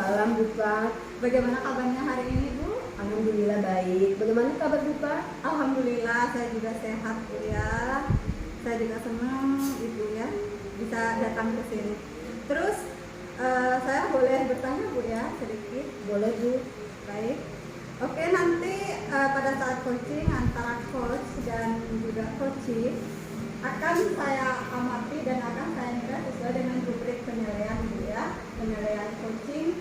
Salam Bu Pak. Bagaimana kabarnya hari ini Bu? Alhamdulillah baik. Bagaimana kabar Bu Pak? Alhamdulillah saya juga sehat Bu ya. Saya juga senang Ibu ya bisa datang ke sini. Terus saya boleh bertanya Bu ya sedikit? Boleh Bu. Baik. Oke, nanti pada saat coaching antara coach dan juga coaching akan saya amati dan akan saya nilai sesuai dengan rubrik penilaian Bu ya, penilaian coaching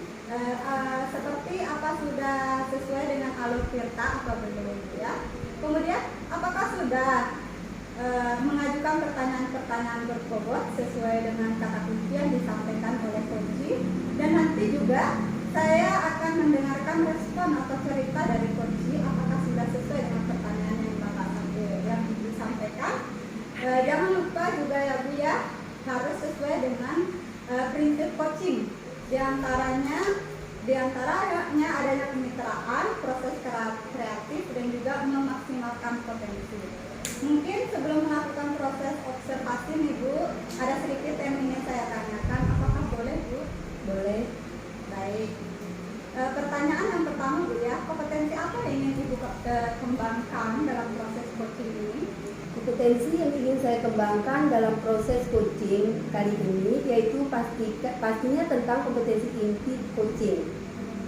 seperti apa sudah sesuai dengan alur tirta atau belum ya. Kemudian apakah sudah mengajukan pertanyaan-pertanyaan berbobot sesuai dengan kata kunci yang disampaikan oleh coaching, dan nanti juga saya akan mendengarkan respon atau cerita dari coaching apakah sudah sesuai dengan pertanyaan yang Bapak yang disampaikan. Jangan lupa juga ya Bu ya, harus sesuai dengan prinsip coaching. Di antaranya adanya kemitraan, proses kreatif, dan juga memaksimalkan potensi. Mungkin sebelum melakukan proses observasi nih Bu, ada sedikit yang ingin saya tanyakan. Apakah boleh Bu? Boleh. Baik. Pertanyaan yang pertama Bu ya, kompetensi apa yang ingin Ibu kembangkan dalam proses coaching ini? Kompetensi yang ingin saya kembangkan dalam proses coaching kali ini yaitu pastinya tentang kompetensi inti coaching.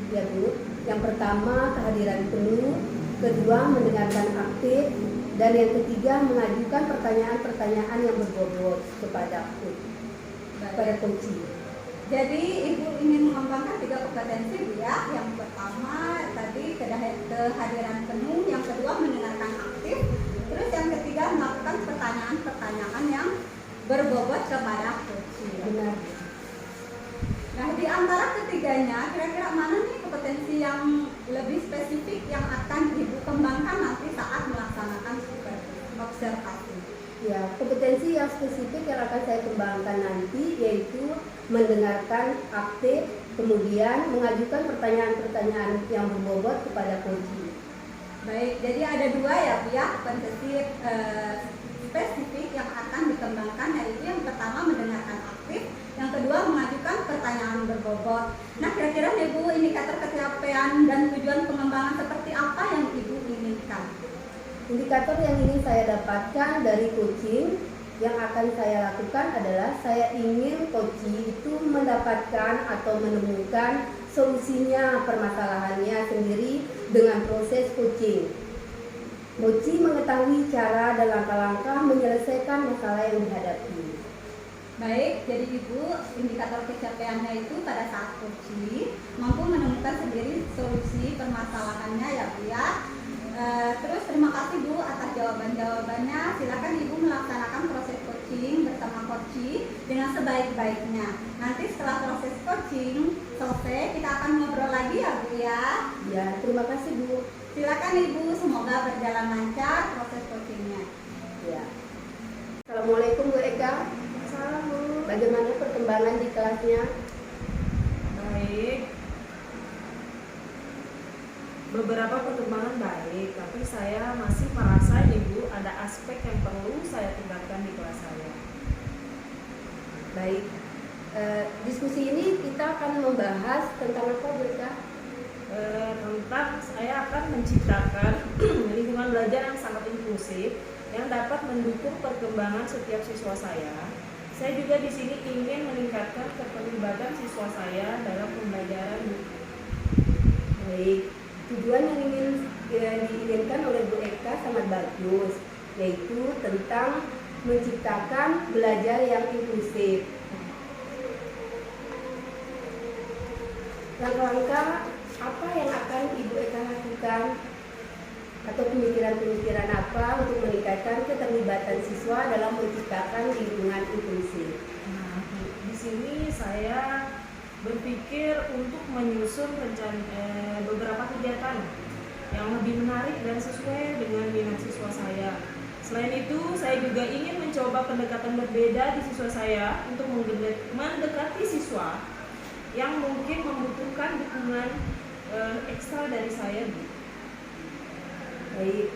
Ya Bu. Yang pertama kehadiran penuh, kedua mendengarkan aktif, dan yang ketiga mengajukan pertanyaan-pertanyaan yang berbobot kepada coaching. Jadi Ibu ingin mengembangkan 3 kompetensi Bu ya. Yang pertama tadi kehadiran penuh, yang kedua mendengarkan aktif, terus yang ketiga melakukan pertanyaan-pertanyaan yang berbobot kepada coaching. Benar. Nah, di antara ketiganya kira-kira mana nih kompetensi yang lebih spesifik yang akan Ibu kembangkan nanti saat melaksanakan observasi? Ya, kompetensi yang spesifik yang akan saya kembangkan nanti yaitu mendengarkan aktif, kemudian mengajukan pertanyaan-pertanyaan yang berbobot kepada coaching. Baik, jadi ada 2 ya Bu ya, kompetensi spesifik yang akan dikembangkan, yaitu yang pertama mendengarkan aktif, yang kedua mengajukan pertanyaan berbobot. Nah, kira-kira Ibu indikator kecapean dan tujuan pengembangan seperti apa yang Ibu inginkan? Indikator yang ingin saya dapatkan dari coaching yang akan saya lakukan adalah saya ingin coaching itu mendapatkan atau menemukan solusinya permasalahannya sendiri dengan proses coaching. Coaching mengetahui cara dan langkah-langkah menyelesaikan masalah yang dihadapi. Baik, jadi Ibu indikator kecapeannya itu pada saat coaching mampu menemukan sendiri solusi permasalahannya ya Bu ya. Terus terima kasih Bu atas jawaban-jawabannya. Silakan Ibu melaksanakan proses coaching bersama coaching dengan sebaik-baiknya. Nanti setelah proses coaching selesai kita akan ngobrol lagi ya Bu ya. Ya, terima kasih Bu. Silakan Ibu, semoga berjalan lancar proses coachingnya. Ya. Assalamualaikum Bu Eka. Salam Bu. Bagaimana perkembangan di kelasnya? Baik. Beberapa perkembangan baik, tapi saya masih merasa Ibu ada aspek yang perlu saya tingkatkan di kelas saya. Baik. Diskusi ini kita akan membahas tentang apa Bu Eka? Tentang saya akan menciptakan lingkungan belajar yang sangat inklusif yang dapat mendukung perkembangan setiap siswa saya. Saya juga di sini ingin meningkatkan keterlibatan siswa saya dalam pembelajaran. Baik. Tujuan yang diinginkan oleh Bu Eka sangat bagus, yaitu tentang menciptakan belajar yang inklusif. Langkah-langkah apa yang akan Ibu Eka lakukan atau pemikiran-pemikiran apa untuk meningkatkan keterlibatan siswa dalam menciptakan lingkungan inklusif? Nah, di sini saya berpikir untuk menyusun beberapa kegiatan yang lebih menarik dan sesuai dengan minat siswa saya. Selain itu, saya juga ingin mencoba pendekatan berbeda di siswa saya untuk mendekati siswa yang mungkin membutuhkan dukungan ekstra dari saya. Baik,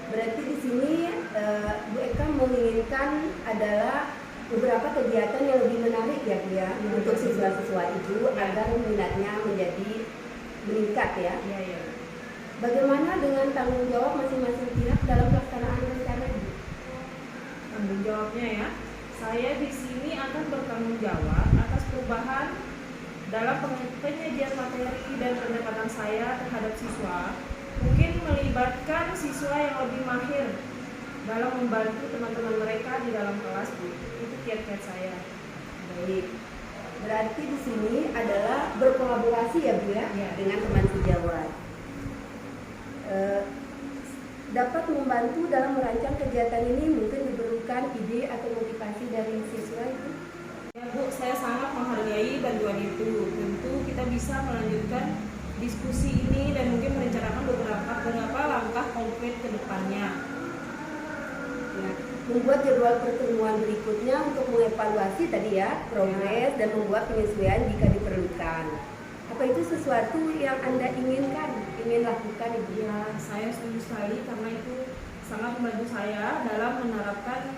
berarti di sini Bu Eka menginginkan adalah beberapa kegiatan yang lebih menarik ya Bu ya, untuk siswa-siswa itu agar minatnya menjadi meningkat ya. Iya, iya. Bagaimana dengan tanggung jawab masing-masing pihak dalam pelaksanaan rencana ini? Tanggung jawabnya ya, saya di sini akan bertanggung jawab atas perubahan dalam penyajian materi dan pendekatan saya terhadap siswa. Mungkin melibatkan siswa yang lebih mahir dalam membantu teman-teman mereka di dalam kelas, Bu. Itu kiat-kiat saya. Baik. Berarti di sini adalah berkolaborasi ya Bu ya, Iya. dengan teman sejawat. Dapat membantu dalam merancang kegiatan ini, mungkin diperlukan ide atau motivasi dari siswa itu. Ya Bu, saya sangat menghargai bantuan itu. Tentu kita bisa melanjutkan diskusi ini dan mungkin merencanakan beberapa langkah konkret ke depannya. Ya, membuat jadwal pertemuan berikutnya untuk mengevaluasi tadi ya progres dan membuat penyesuaian jika diperlukan. Apa itu sesuatu yang Anda ingin lakukan Ibu? Ya, saya setuju sekali karena itu sangat membantu saya dalam menerapkan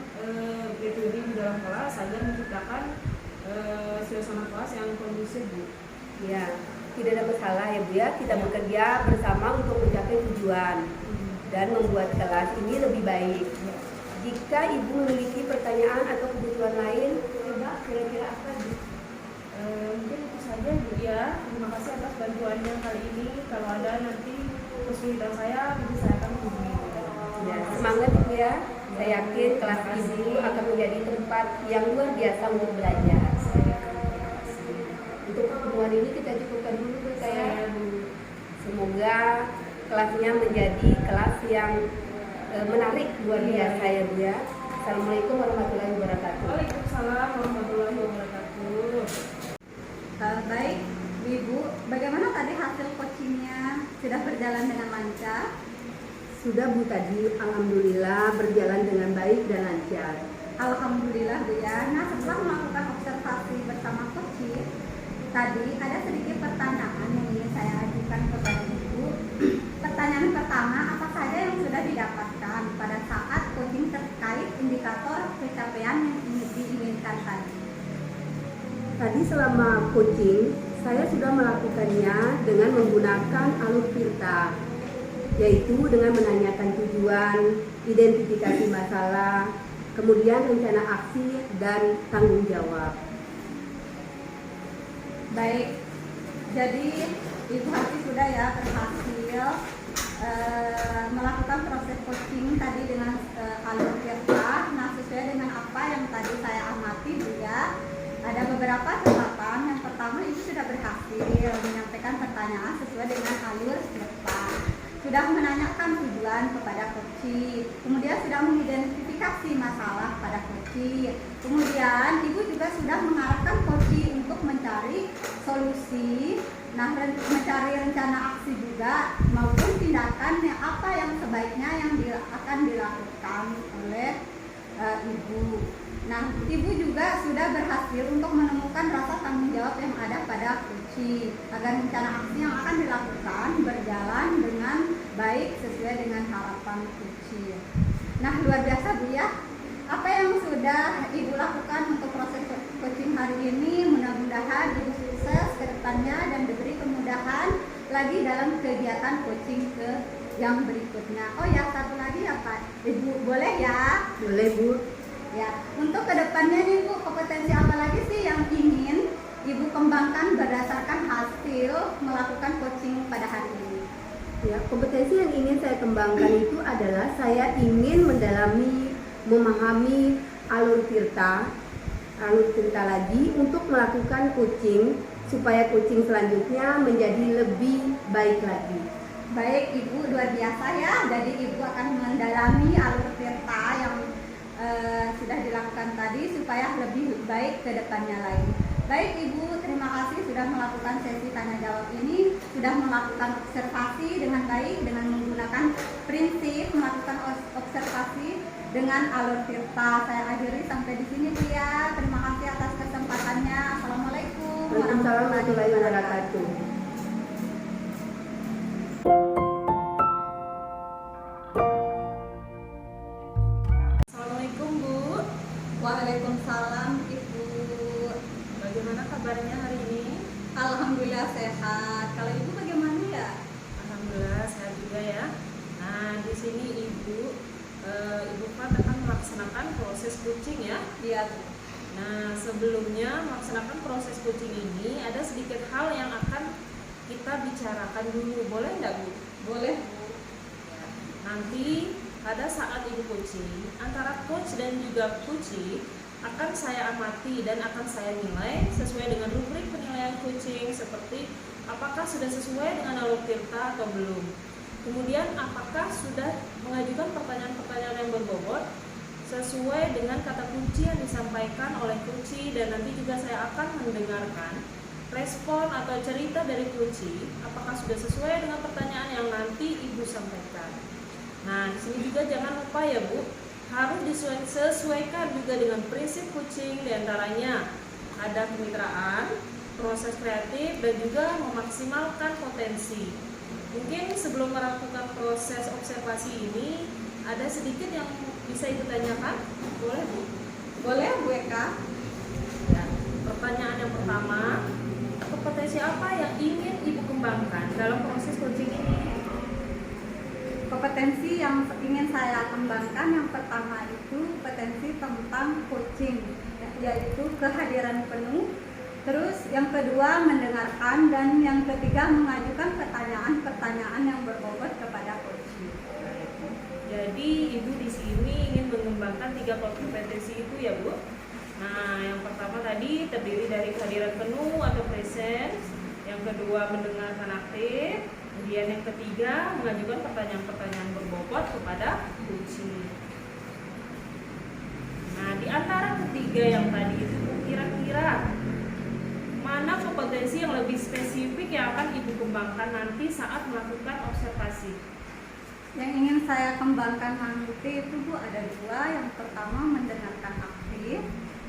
metode di dalam kelas agar menciptakan suasana kelas yang kondusif, Bu. Ya, tidak ada masalah ya Bu ya, kita bekerja bersama untuk mencapai tujuan dan membuat kelas ini lebih baik. Jika Ibu memiliki pertanyaan atau kebutuhan lain, coba kira-kira apa Bu? Mungkin itu saja, Bu ya. Terima kasih atas bantuannya kali ini. Kalau ada nanti kesulitan saya, nanti saya akan hubungi. Ya, semangat Ibu ya. Saya yakin kelas Ibu akan menjadi tempat yang luar biasa untuk belajar. Untuk pertemuan ini kita cukupkan dulu Bu saya. Semoga kelasnya menjadi kelas yang menarik luar biasa ya Bu ya. Assalamualaikum warahmatullahi wabarakatuh. Waalaikumsalam warahmatullahi wabarakatuh. Baik, Ibu, bagaimana tadi hasil coachingnya? Sudah berjalan dengan lancar? Sudah Bu tadi, alhamdulillah berjalan dengan baik dan lancar. Alhamdulillah Bu ya. Nah, setelah melakukan observasi bersama coaching, tadi ada sedikit pertanyaan yang ingin saya ajukan kepada Ibu. Pertanyaan pertama, apa saja yang sudah didapatkan pada saat coaching terkait indikator pencapaian yang diinginkan tadi? Tadi selama coaching, saya sudah melakukannya dengan menggunakan alur Tirta, yaitu dengan menanyakan tujuan, identifikasi masalah, kemudian rencana aksi, dan tanggung jawab. Baik, jadi Ibu Hati sudah ya berhasil melakukan proses coaching tadi dengan alur Tirta. Nah, sesuai dengan apa yang tadi saya amati Bu ya, ada beberapa catatan. Yang pertama, Ibu sudah berhasil menyampaikan pertanyaan sesuai dengan alur Tirta, sudah menanyakan tujuan kepada coaching, kemudian sudah mengidentifikasi masalah pada coaching, kemudian Ibu juga sudah mengarahkan coaching untuk mencari solusi, nah mencari rencana aksi juga maupun tindakan yang apa yang sebaiknya yang akan dilakukan oleh Ibu. Nah, Ibu juga sudah berhasil untuk menemukan rasa tanggung jawab yang ada pada coaching agar rencana aksi yang akan dilakukan berjalan dengan baik sesuai dengan harapan coaching. Nah, luar biasa Bu ya. Apa yang sudah Ibu lakukan untuk proses coaching hari ini, mudah-mudahan Ibu sukses ke depannya dan diberi kemudahan lagi dalam kegiatan coaching yang berikutnya. Oh ya, satu lagi ya Pak, Ibu boleh ya? Boleh Bu. Ya, untuk kedepannya nih Bu, kompetensi apa lagi sih yang ingin Ibu kembangkan berdasarkan hasil melakukan coaching pada hari ini? Ya, kompetensi yang ingin saya kembangkan itu adalah saya ingin mendalami, memahami alur Tirta lagi untuk melakukan coaching supaya coaching selanjutnya menjadi lebih baik lagi. Baik Ibu, luar biasa ya. Jadi Ibu akan mendalami alur Tirta yang sudah dilakukan tadi supaya lebih baik ke depannya lagi. Baik Ibu, terima kasih sudah melakukan sesi tanya jawab ini, sudah melakukan observasi dengan baik dengan menggunakan prinsip melakukan observasi dengan alur Tirta. Saya akhiri sampai di sini Bu ya. Terima kasih atas kesempatannya. Assalamualaikum warahmatullahi wabarakatuh. Assalamualaikum Bu. Waalaikumsalam kabarnya hari ini? Alhamdulillah sehat. Kalau ibu bagaimana ya? Alhamdulillah sehat juga ya. Nah, di sini Ibu Fat akan melaksanakan proses kucing ya. Iya. Nah, sebelumnya melaksanakan proses kucing ini ada sedikit hal yang akan kita bicarakan dulu. Boleh nggak, Bu? Boleh. Ya. Nanti pada saat ibu kucing, antara coach dan juga kucing akan saya amati dan akan saya nilai sesuai dengan rubrik penilaian kucing, seperti apakah sudah sesuai dengan alur tirta atau belum. Kemudian apakah sudah mengajukan pertanyaan-pertanyaan yang berbobot sesuai dengan kata kunci yang disampaikan oleh kunci, dan nanti juga saya akan mendengarkan respon atau cerita dari kunci apakah sudah sesuai dengan pertanyaan yang nanti ibu sampaikan. Nah, di sini juga jangan lupa ya Bu, harus disesuaikan juga dengan prinsip kucing, diantaranya ada kemitraan, proses kreatif, dan juga memaksimalkan potensi. Mungkin sebelum melakukan proses observasi ini ada sedikit yang bisa ibu tanyakan, boleh Bu? Boleh Bu Eka. Ya, pertanyaan yang pertama, kompetensi apa yang ingin ibu kembangkan dalam proses coaching ini? Kompetensi yang ingin saya kembangkan yang pertama itu kompetensi tentang coaching, yaitu kehadiran penuh. Terus yang kedua mendengarkan, dan yang ketiga mengajukan pertanyaan-pertanyaan yang berbobot kepada coaching. Jadi ibu di sini ingin mengembangkan 3 kompetensi itu ya Bu. Nah, yang pertama tadi terdiri dari kehadiran penuh atau presence, yang kedua mendengarkan aktif, kemudian yang ketiga mengajukan pertanyaan-pertanyaan berbobot kepada kucing. Nah, di antara ketiga yang tadi itu kira-kira mana kompetensi yang lebih spesifik yang akan ibu kembangkan nanti saat melakukan observasi? Yang ingin saya kembangkan nanti itu Bu ada 2. Yang pertama mendengarkan aktif,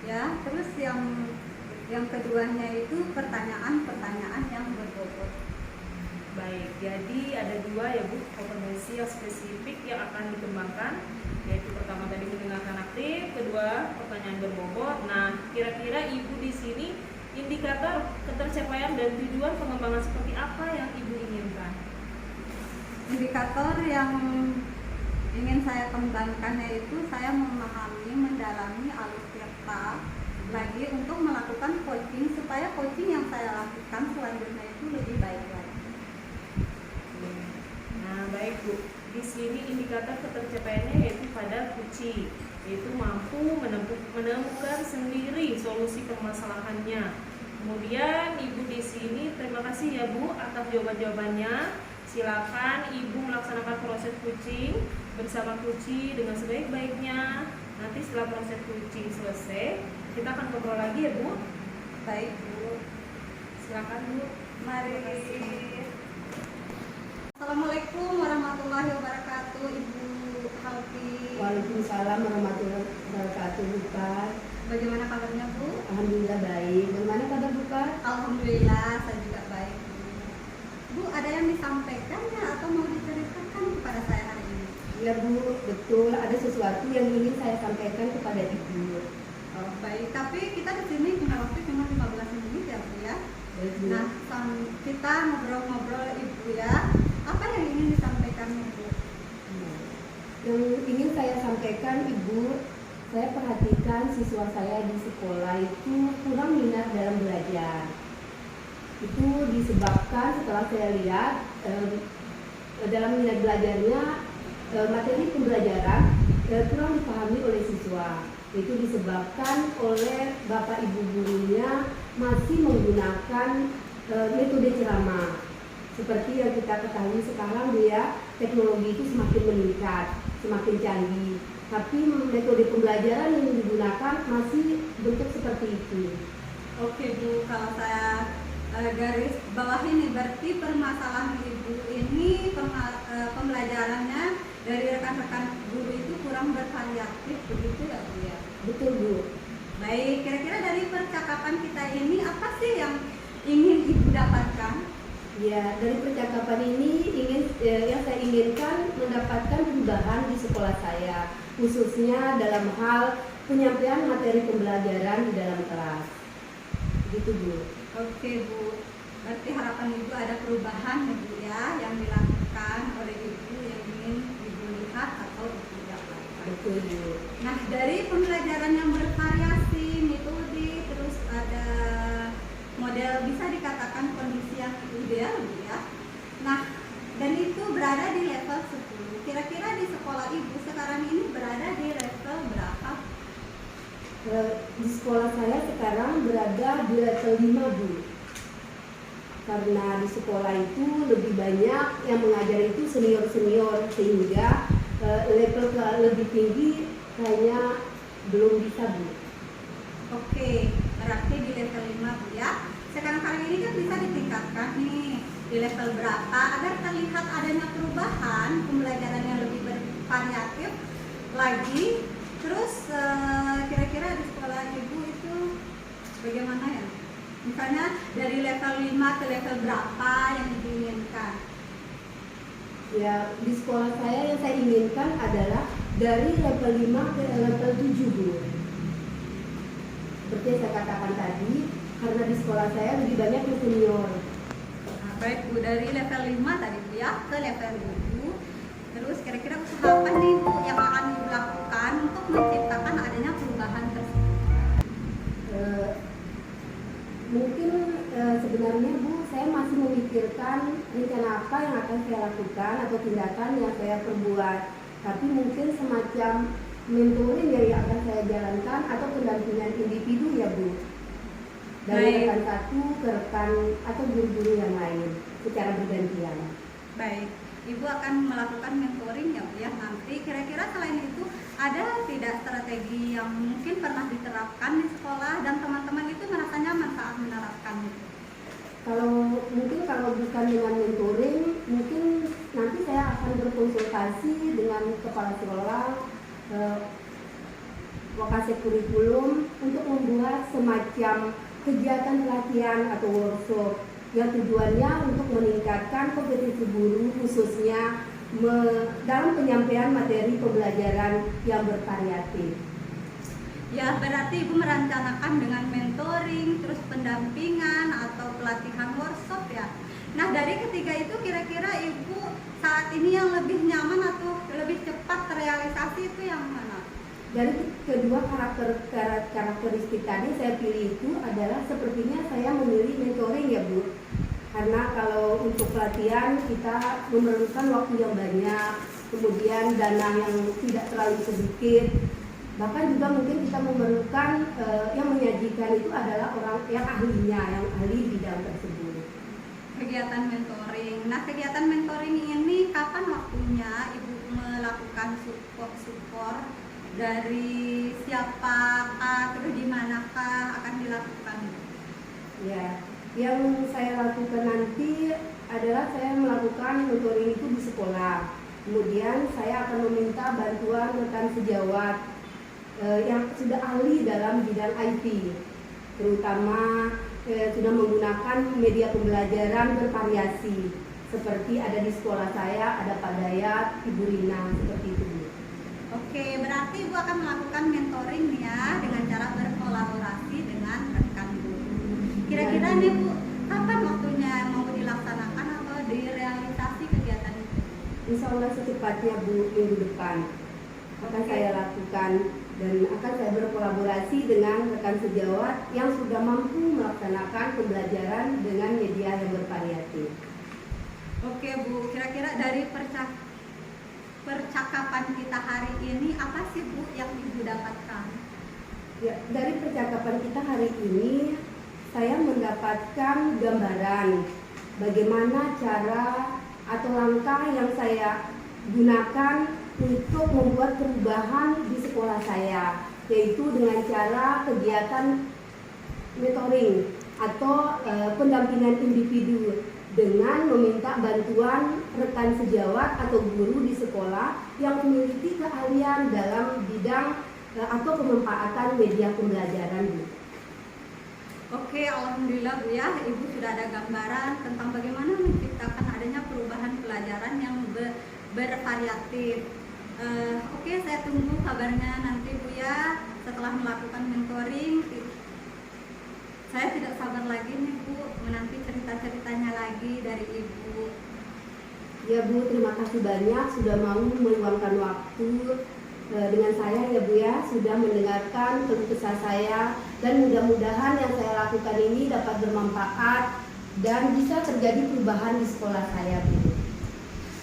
ya. Terus yang keduanya itu pertanyaan-pertanyaan yang berbobot. Baik, jadi ada 2 ya Bu, kompetensi yang spesifik yang akan dikembangkan, yaitu pertama tadi mendengarkan aktif, kedua pertanyaan berbobot. Nah, kira-kira ibu di sini indikator ketercapaian dan tujuan pengembangan seperti apa yang ibu inginkan? Indikator yang ingin saya kembangkan yaitu saya memahami, mendalami alur tirta lagi untuk melakukan coaching, supaya coaching yang saya lakukan selanjutnya itu lebih baik lagi. Nah, baik Bu. Di sini indikator ketercapaiannya yaitu pada kucing, yaitu mampu menemukan sendiri solusi permasalahannya. Kemudian ibu di sini terima kasih ya Bu atas jawaban-jawabannya. Silakan ibu melaksanakan proses kucing bersama kucing dengan sebaik-baiknya. Nanti setelah proses kucing selesai, kita akan ngobrol lagi ya Bu. Baik Bu. Silakan Bu. Mari. Assalamualaikum warahmatullahi wabarakatuh, Ibu Halfi. Waalaikumsalam warahmatullahi wabarakatuh, Bu Fat. Bagaimana kabarnya Bu? Alhamdulillah baik. Bagaimana kabar Bu Fat? Alhamdulillah saya juga baik. Bu, ada yang disampaikan ya atau mau diceritakan kepada saya hari ini? Ya Bu, betul. Ada sesuatu yang ingin saya sampaikan kepada Ibu. Oh, baik. Tapi kita di sini punya waktu cuma 15 menit ya Bu ya. Baik, Bu. Nah, kita ngobrol-ngobrol Ibu ya. Apa yang ingin disampaikan Ibu? Yang ingin saya sampaikan Ibu, saya perhatikan siswa saya di sekolah itu kurang minat dalam belajar. Itu disebabkan setelah saya lihat dalam minat belajarnya materi pembelajaran kurang dipahami oleh siswa. Itu disebabkan oleh bapak ibu gurunya masih menggunakan metode ceramah. Seperti yang kita ketahui sekarang ya, teknologi itu semakin meningkat, semakin canggih. Tapi metode pembelajaran yang digunakan masih bentuk seperti itu. Oke Bu, kalau saya garis bawah ini berarti permasalahan Ibu ini pembelajarannya dari rekan-rekan guru itu kurang bervariatif, begitu ya Bu ya? Betul Bu. Baik, kira-kira dari percakapan kita ini apa sih yang ingin Ibu dapatkan? Ya, dari percakapan ini yang saya inginkan mendapatkan perubahan di sekolah saya, khususnya dalam hal penyampaian materi pembelajaran di dalam kelas. gitu Bu. Oke Bu, berarti harapan Ibu ada perubahan ya Bu ya yang dilakukan oleh Ibu yang ingin Ibu lihat atau Ibu dapatkan. Betul Bu. Nah, dari pembelajaran yang bervariasi, metode, terus ada model bisa dikatakan kondisi yang ideal Bu ya. Nah, dan itu berada di level 10. Kira-kira di sekolah Ibu sekarang ini berada di level berapa? Di sekolah saya sekarang berada di level 5 Bu. Karena di sekolah itu lebih banyak yang mengajar itu senior-senior, sehingga level lebih tinggi kayaknya belum bisa Bu. Oke, berarti di level 5 Bu ya. Sekarang kali ini kan bisa ditingkatkan nih di level berapa agar terlihat adanya perubahan pembelajaran yang lebih bervariatif lagi. Terus kira-kira di sekolah Ibu itu bagaimana ya? Misalnya dari level 5 ke level berapa yang diinginkan? Ya, di sekolah saya yang saya inginkan adalah dari level 5 ke level 7 Bu. Seperti yang saya katakan tadi, karena di sekolah saya lebih banyak yang senior. Nah, baik Bu, dari level 5 tadi Bu ya ke level 7. Terus kira-kira usaha apa nih Bu yang akan Ibu lakukan untuk menciptakan adanya perubahan tersebut? Mungkin sebenarnya Bu, saya masih memikirkan rencana apa yang akan saya lakukan atau tindakan yang saya perbuat. Tapi mungkin semacam mentoring yang akan saya jalankan atau pendampingan individu ya Bu. Dari rekan satu ke rekan atau guru-guru yang lain secara bergantian. Baik, Ibu akan melakukan mentoring ya Bu ya. Nanti kira-kira selain itu ada tidak strategi yang mungkin pernah diterapkan di sekolah dan teman-teman itu merasa nyaman saat menerapkan itu? Kalau bukan dengan mentoring, mungkin nanti saya akan berkonsultasi dengan kepala sekolah, Wakasek kurikulum untuk membuat semacam kegiatan pelatihan atau workshop yang tujuannya untuk meningkatkan kompetensi guru khususnya dalam penyampaian materi pembelajaran yang bervariatif. Ya, berarti Ibu merencanakan dengan mentoring, terus pendampingan atau pelatihan workshop ya. Nah, dari ketiga itu kira-kira Ibu saat ini yang lebih nyaman atau lebih cepat terrealisasi itu yang mana? Dari kedua karakteristik tadi saya pilih itu adalah sepertinya saya memilih mentoring ya Bu. Karena kalau untuk pelatihan kita memerlukan waktu yang banyak, kemudian dana yang tidak terlalu sedikit. Bahkan juga mungkin kita memerlukan yang menyajikan itu adalah orang yang ahlinya, yang ahli bidang tersebut. Kegiatan mentoring. Nah, kegiatan mentoring ini kapan waktunya Ibu melakukan support dari siapakah, terus di manakah akan dilakukan? Ya, yang saya lakukan nanti adalah saya melakukan mentoring itu di sekolah. Kemudian saya akan meminta bantuan rekan sejawat yang sudah ahli dalam bidang IT, terutama sudah menggunakan media pembelajaran bervariasi. Seperti ada di sekolah saya, ada Pak Dayat, Ibu Rina, seperti itu Bu. Oke, berarti Ibu akan melakukan mentoring ya dengan cara berkolaborasi dengan rekan guru. Kira-kira nih Bu, kapan waktunya mau dilaksanakan atau direalisasi kegiatan itu? Insya Allah secepatnya Bu, minggu depan akan saya lakukan dan akan saya berkolaborasi dengan rekan sejawat yang sudah mampu melaksanakan pembelajaran dengan media yang bervariatif. Oke Bu, kira-kira dari percakapan kita hari ini apa sih Bu yang Ibu dapatkan? Ya, dari percakapan kita hari ini saya mendapatkan gambaran bagaimana cara atau langkah yang saya gunakan untuk membuat perubahan di sekolah saya, yaitu dengan cara kegiatan mentoring atau pendampingan individu dengan meminta bantuan rekan sejawat atau guru di sekolah yang memiliki keahlian dalam bidang atau pemanfaatan media pembelajaran Bu. Oke, alhamdulillah Bu ya, Ibu sudah ada gambaran tentang bagaimana menciptakan adanya perubahan pelajaran yang bervariatif. Oke, saya tunggu kabarnya nanti Bu ya setelah melakukan mentoring. Saya tidak sabar lagi nih Bu, menanti cerita-ceritanya lagi dari Ibu. Ya Bu, terima kasih banyak sudah mau meluangkan waktu dengan saya ya Bu ya, sudah mendengarkan keluh kesah saya, dan mudah-mudahan yang saya lakukan ini dapat bermanfaat dan bisa terjadi perubahan di sekolah saya Bu.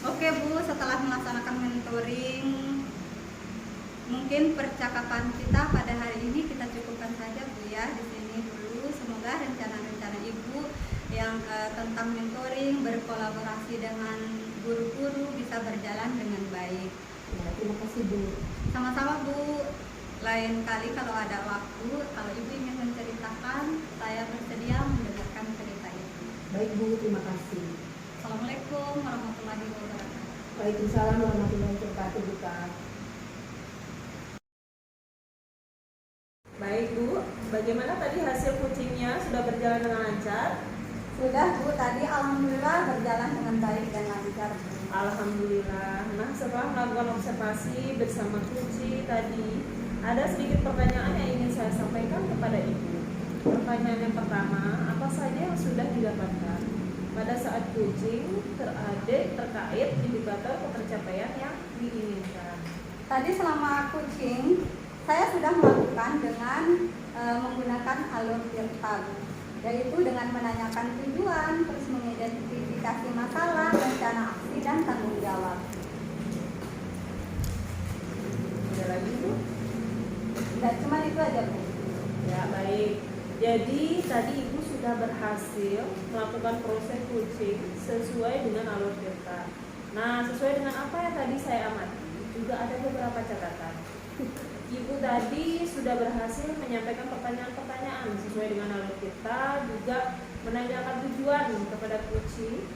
Oke Bu, setelah melaksanakan mentoring, mungkin percakapan kita pada hari ini kita cukupkan saja Bu ya di sini dulu. Semoga rencana-rencana Ibu yang tentang mentoring, berkolaborasi dengan guru-guru bisa berjalan dengan baik. Ya, terima kasih Bu. Sama-sama Bu. Lain kali kalau ada waktu, kalau Ibu ingin menceritakan, saya bersedia mendengarkan cerita itu. Baik Bu, terima kasih. Assalamualaikum warahmatullahi wabarakatuh. Waalaikumsalam warahmatullahi wabarakatuh Bu Kak. Baik Bu, bagaimana tadi hasil coachingnya? Sudah berjalan dengan lancar? Sudah Bu, tadi alhamdulillah berjalan dengan baik dan lancar Bu. Alhamdulillah. Nah, setelah melakukan observasi bersama Kuci tadi, ada sedikit pertanyaan yang ingin saya sampaikan kepada Ibu. Pertanyaan yang pertama, apa saja yang sudah didapatkan pada saat coaching terkait indikator ketercapaian yang diinginkan? Tadi selama coaching, saya sudah melakukan dengan menggunakan alur virtual, yaitu dengan menanyakan tujuan, terus mengidentifikasi masalah, rencana aksi, dan tanggung jawab. Ada lagi Bu? Tidak cuma itu aja Bu. Ya, baik. Jadi tadi Ibu sudah berhasil melakukan proses coaching sesuai dengan alur Tirta. Nah, sesuai dengan apa yang tadi saya amati, juga ada beberapa catatan. Ibu tadi sudah berhasil menyampaikan pertanyaan-pertanyaan sesuai dengan alur Tirta, juga menanyakan tujuan kepada coaching.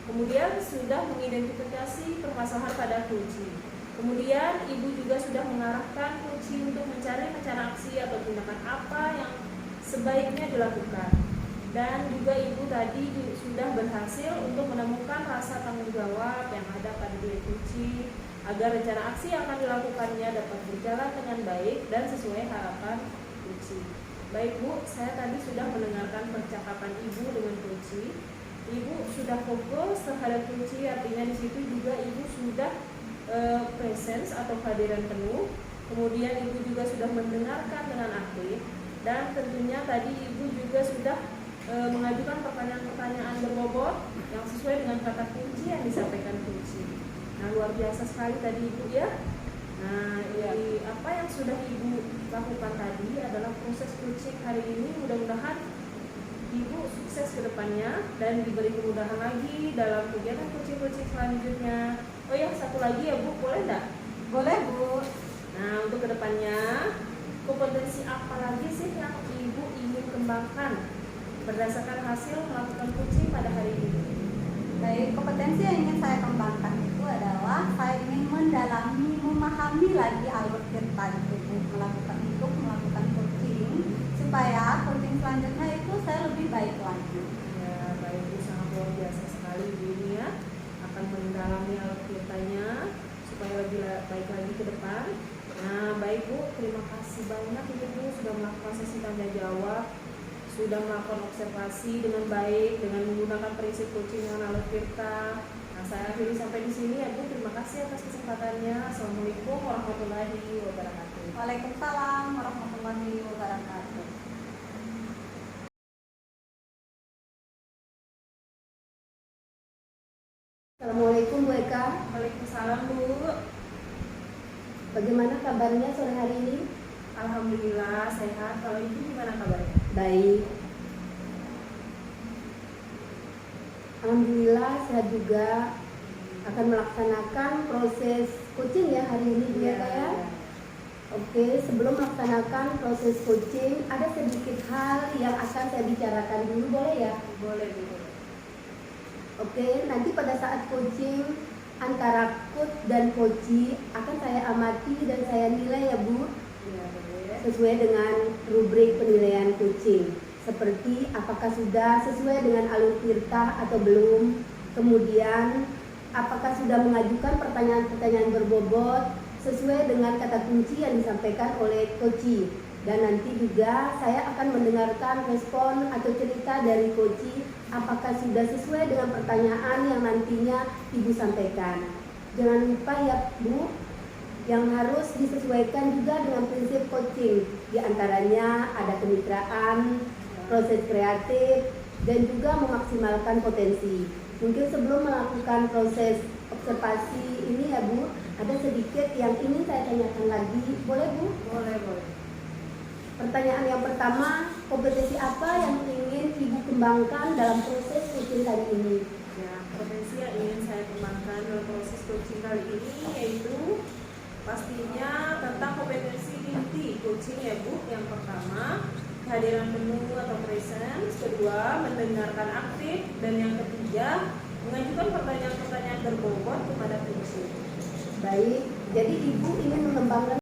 Kemudian sudah mengidentifikasi permasalahan pada coaching. Kemudian Ibu juga sudah mengarahkan coaching untuk mencari rencana aksi atau tindakan apa yang sebaiknya dilakukan. Dan juga Ibu tadi sudah berhasil untuk menemukan rasa tanggung jawab yang ada pada diri coaching agar rencana aksi yang akan dilakukannya dapat berjalan dengan baik dan sesuai harapan coaching. Baik Bu, saya tadi sudah mendengarkan percakapan Ibu dengan coaching. Ibu sudah fokus terhadap coaching, artinya di situ juga Ibu sudah presence atau kehadiran penuh. Kemudian Ibu juga sudah mendengarkan dengan aktif. Dan tentunya tadi Ibu juga sudah mengajukan pertanyaan-pertanyaan berbobot yang sesuai dengan kata kunci yang disampaikan kunci. Nah, luar biasa sekali tadi Ibu ya. Nah, apa yang sudah Ibu lakukan tadi adalah proses coaching hari ini. Mudah-mudahan Ibu sukses ke depannya dan diberi kemudahan lagi dalam kegiatan coaching-coaching selanjutnya. Oh ya, satu lagi ya Bu, boleh enggak? Boleh Bu. Nah, untuk kedepannya kompetensi apa lagi sih yang Ibu ingin kembangkan berdasarkan hasil melakukan coaching pada hari ini? Baik, kompetensi yang ingin saya kembangkan itu adalah saya ingin mendalami, memahami lagi alur Tirta itu untuk melakukan coaching supaya coaching selanjutnya itu saya lebih baik lagi. Ya, baik Bu, sangat luar biasa sekali Bu ini ya, akan mendalami alur Tirtanya supaya lebih baik lagi ke depan. Nah, baik Bu, terima kasih banyak Ibu sudah melakukan sesi tanya jawab, sudah melakukan observasi dengan baik dengan menggunakan prinsip coaching dengan alur Tirta. Nah, saya akhiri sampai di sini ya Bu. Terima kasih atas kesempatannya. Assalamualaikum warahmatullahi wabarakatuh. Waalaikumsalam warahmatullahi wabarakatuh. Assalamualaikum Bu Eka. Waalaikumsalam Bu. Bagaimana kabarnya sore hari ini? Alhamdulillah sehat. Kalau Ibu gimana kabarnya? Baik. Alhamdulillah sehat juga. Akan melaksanakan proses coaching ya hari ini Bu Eka ya. Oke, sebelum melaksanakan proses coaching, ada sedikit hal yang akan saya bicarakan dulu, boleh ya? Boleh Bu. Oke, nanti pada saat coaching antara coach dan coachee akan saya amati dan saya nilai ya Bu, Ya, boleh. sesuai dengan rubrik penilaian coaching. Seperti apakah sudah sesuai dengan alur Tirta atau belum. Kemudian apakah sudah mengajukan pertanyaan-pertanyaan berbobot sesuai dengan kata kunci yang disampaikan oleh coachee. Dan nanti juga saya akan mendengarkan respon atau cerita dari Koci apakah sudah sesuai dengan pertanyaan yang nantinya Ibu sampaikan. Jangan lupa ya Bu, yang harus disesuaikan juga dengan prinsip coaching. Di antaranya ada kemitraan, proses kreatif, dan juga memaksimalkan potensi. Mungkin sebelum melakukan proses observasi ini ya Bu, ada sedikit yang ingin saya tanyakan lagi. Boleh Bu? Boleh. Pertanyaan yang pertama, kompetensi apa yang ingin Ibu kembangkan dalam proses coaching kali ini? Ya, potensi yang ingin saya kembangkan dalam proses coaching kali ini yaitu pastinya tentang kompetensi inti coaching ya Bu. Yang pertama, kehadiran menu atau presence. Kedua, mendengarkan aktif. Dan yang ketiga, mengajukan pertanyaan-pertanyaan berbobot kepada coaching. Baik, jadi Ibu ingin mengembangkan